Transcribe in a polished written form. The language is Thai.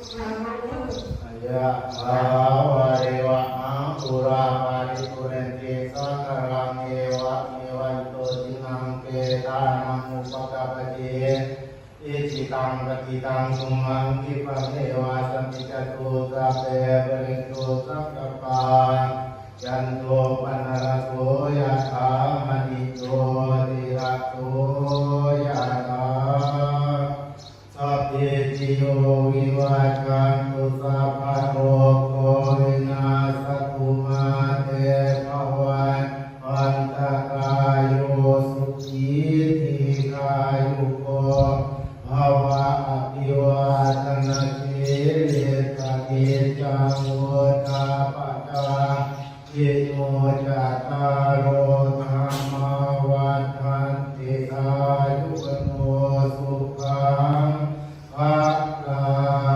ยะถาวาริวะหาปุราปาริปุเรนติสังขรังเอวะเมวัยโตทินังเปตานังอุปกปปติอิจิตังปฏิตังตุมังคิปะเทวาสมิจตุสัพเพปะริตุสัพพะปายันโตปนะระโสยะถามณิโตติระโสยะถาสัพพิติโยวิวัจจันตุสัพพะโรโควินาศตุมาเตภวันวันตรายโยสุขีทีกายุโกภวะอภิวาทนาสิริสกิจังวุฒาปัจจาอิโนจัตตารโอธรรมวัฏฏันติอายุวโนสุขังภะลั